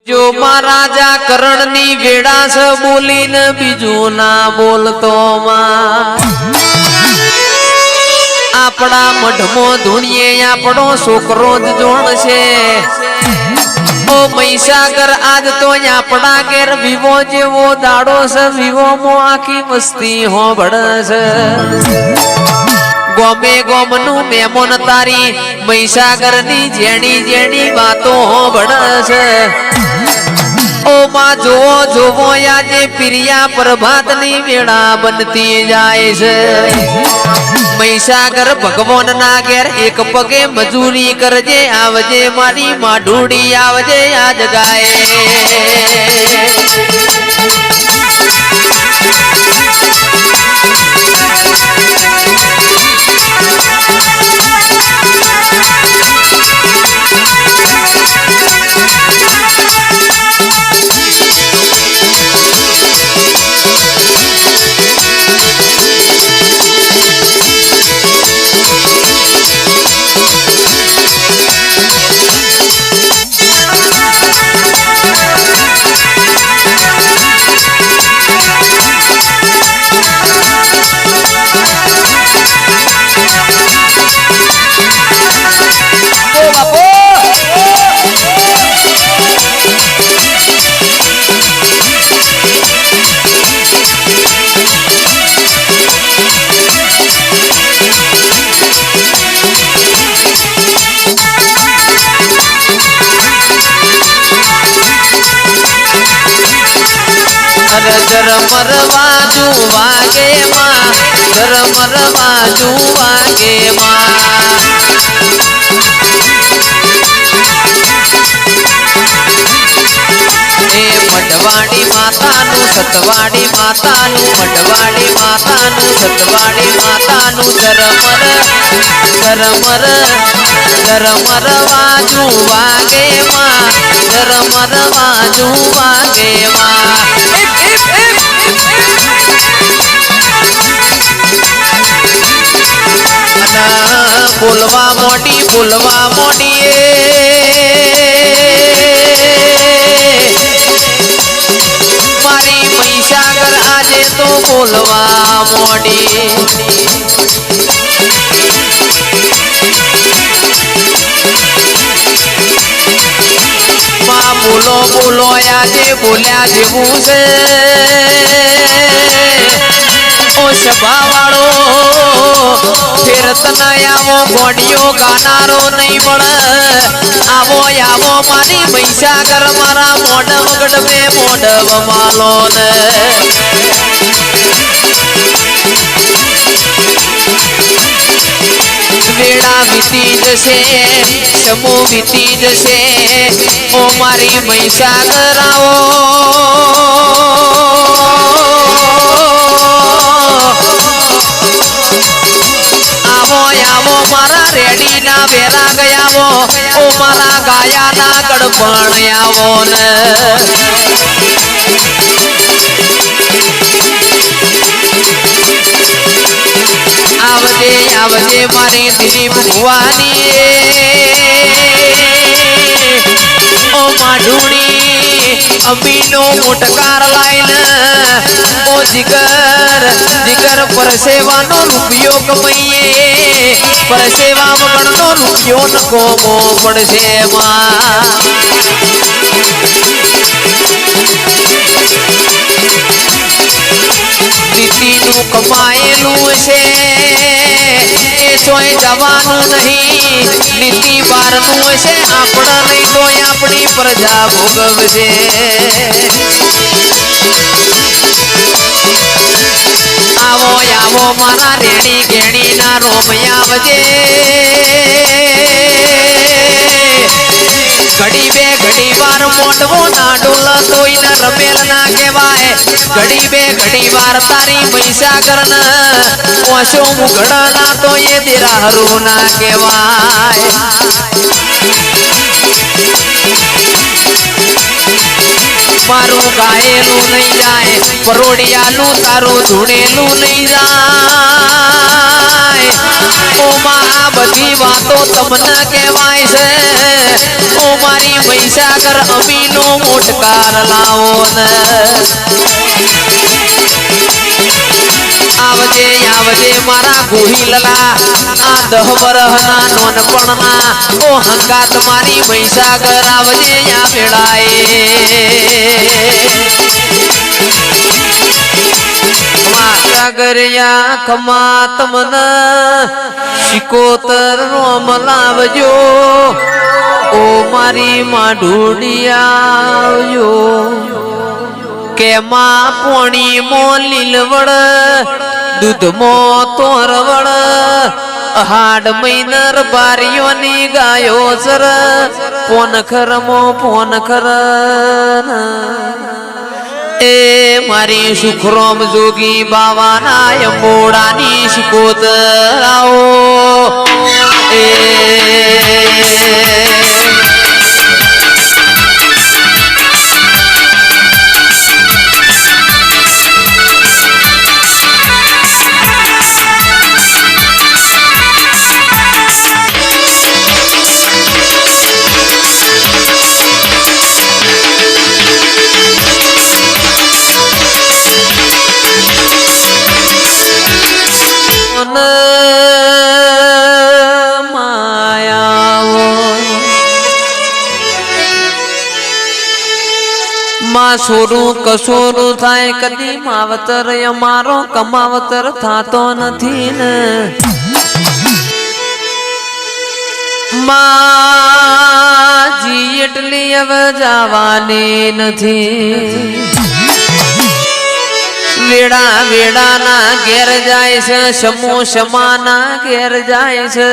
जो महाराजा करणनी वेड़ा से बोली न बीजू ना बोलतो आपड़ा मढमो धुनिये आपड़ो छोकरो ज जोण छे ओ महिसागर आज तो आपड़ा घेर विवो जेवो दाड़ो से विवो मो आखी मस्ती हो बड़स गोमे गोमनु मेमोन तारी महिसागर नी जेणी जेणी बातों हो बड़स ओ माँ जोवो जोवो याजे प्रिया प्रभात नी वेड़ा बनती जाए से महिसागर भगवान ना घेर एक पगे मजूरी करजे आवजे मारी माढूड़ी आवजे आज गाए मरवाजू वागे माँ मरवाजू वागे माँ मडवाड़ी माता नु सतवाड़ी माता नु मडवाड़ी माता नु सतवाड़ी माता नु मरवाजू वागे माँ मरवाजू वागे माँ बोलवा मोटी मारी महिसागर आजे तो बोलवा मोटी माँ बोलो बोलो आजे बोल्या जेवू से ओ सभा वालो फिर तनायावो गोडियो गानारो नहीं बड़ आवो आवो मारी महिसागर मारा मोडव गडवे मोडव मालोन वेड़ा बीती जसे समो बीती जसे ओ मारी महिसागर आओ आवो मारा रेडी ना बेरा गया वो ओ मारा गाया ना गड़पण आवो न आवजे आवजे मारी दिलीप भुवानी ओ माढूड़ी अमीनो मोटकार लाइन ओ जिगर जिगर परसेवानो रुपयो कमाइए परसेवा मगणनो रुपयो न कोमो पड़से मां नीतिनु कमाएलू छे ए सोय जवानु नहीं नीति बारनु छे आपड़ा नहीं तो अपनी प्रजा भोगवजे आवो आवो मारा रेणी गेणी ना रोमया वजे घड़ी बार मोटवो ना डोला तोई न रमेल ना केवाय घड़ी बार तारी महिसागर न ओशो मुगड़ा ना तो ये तेरा हरू ना केवाय मारू गायेलू नहीं जाए परोड़ियालू तारू धुणेलू नहीं जाए ઓમાં આ બધી વાતો તમને કહેવાય છે ઓ મારી મહીસાગર અમીનો મોટકાર લાવો ને આવજે આવજે મારા ગોહિલલા આ 10 વરહના નોનપણના ઓ હંગાત મારી મહીસાગર આવજે યા વેળાએ સાગરિયા ખમા તમને શિકોતર રોમ લાવજો ઓ મારી માઢુડિયા આવજો કે માં પોણી મો લીલવડ દૂધમાં તોરવડ હાડ મૈનર બારીઓની ગાયો સર પોનખર એ મારી સુખરોમ જોગી બાવાના અંબોડાની શિકોતર આવો એ સોરું કસોરું થાય કદી માવતર અમારો કમાવતર થાતો નથી ને માજી એટલી હવે જવાની નથી વેડા વેડાના ઘેર જાય છે સમો સમાના ઘેર જાય છે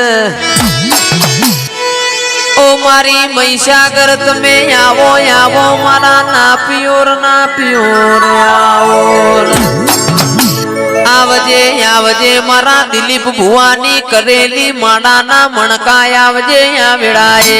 ઓ મારી મહીસાગર તમે આવો આવો મારા ના પિયોર આવો આવજે આવજે મારા દિલીપ ભુવાની કરેલી માડાના મણકાય આવજે આ વેળાએ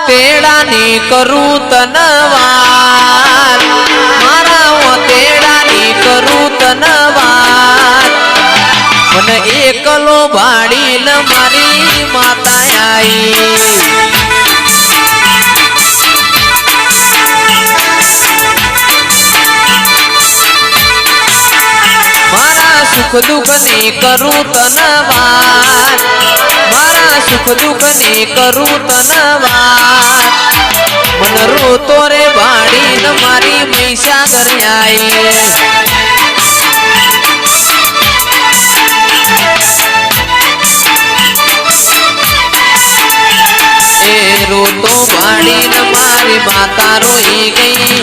તેડાની કરું તનવાર મારા તેડાની કરું તનવાર મને એકલો ભાડીને મારી માતા આઈ મારા સુખ દુઃખ ની કરું તનવાર મારા સુખ દુઃખ ની કરું તનવાર મન રોતો રે ભાડીને મારી મહીસાગર આઈ એ રોતો ભાડીને મારી માતા રોઈ ગઈ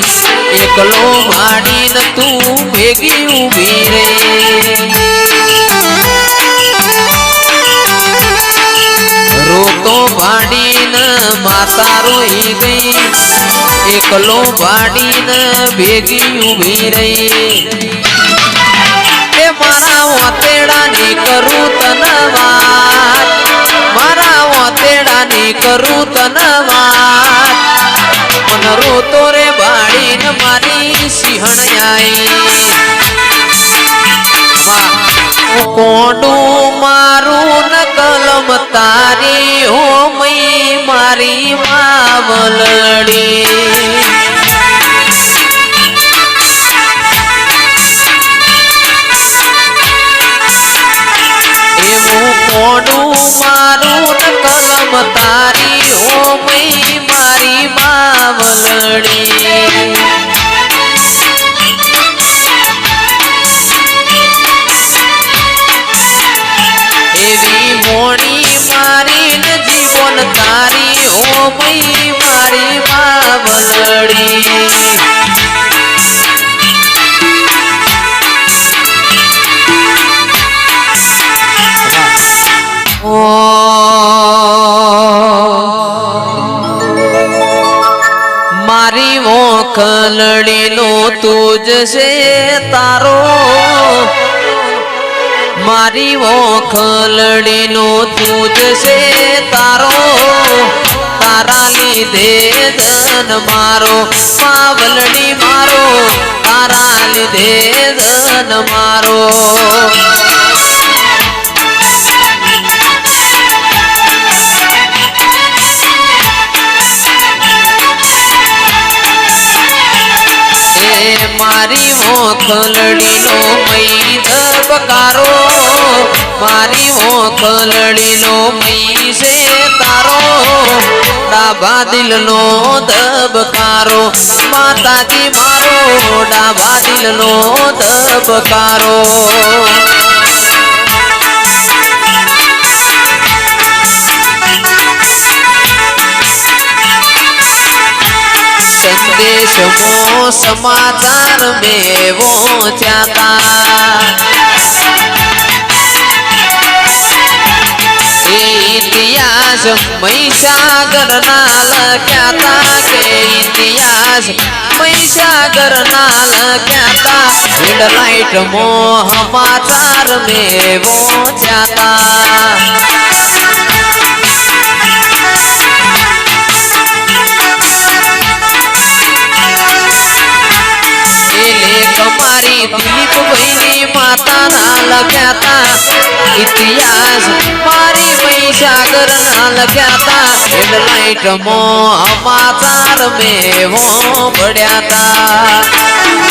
એકલો ભાડીને તું ભેગી ઊભી રે રોતો ભાડીને માતા રોઈ ગઈ એકલો ભાડીને ભેગી ઊભી રહી એ મારા વાતેડાની કરું તનવાર મારા વાતેડાની કરું તનવાર મન રોતો રે ભાડીને મારી સિંહણ આઈ કોડું મારું ન કલમ તારી હો મઈ મારી માવલડી એવું કોડું મારું ન કલમ તારી હો મઈ મારી માવલડી તારી ઓ મઈ મારી બાવલડી મારી વોખલડી નો તુજ છે તારો મારી વોખલડી નો તુજ છે તારો તારા લીધે ધન મારો બાવલડી મારો તારા લીધે ધન મારો મારી વોખલડી નો મઈ ધબકારો મારી વોખલડી નો મઈ છે તારો ડાબા દિલ નો ધબકારો માતાજી મારો ડાબા દિલ નો ધબકારો संदेश मो समाचार में वो जाता इतिहास महिषागर नाल क्या था के इतिहास महिषागर नाल क्या था हेडलाइट मो समाचार में वो जाता मारी दिलीप बहनी माता ना लग्या था इतिहास मारी महिषागर ना लग्या था हेडलाइट मो समाचार में वो बढ़िया था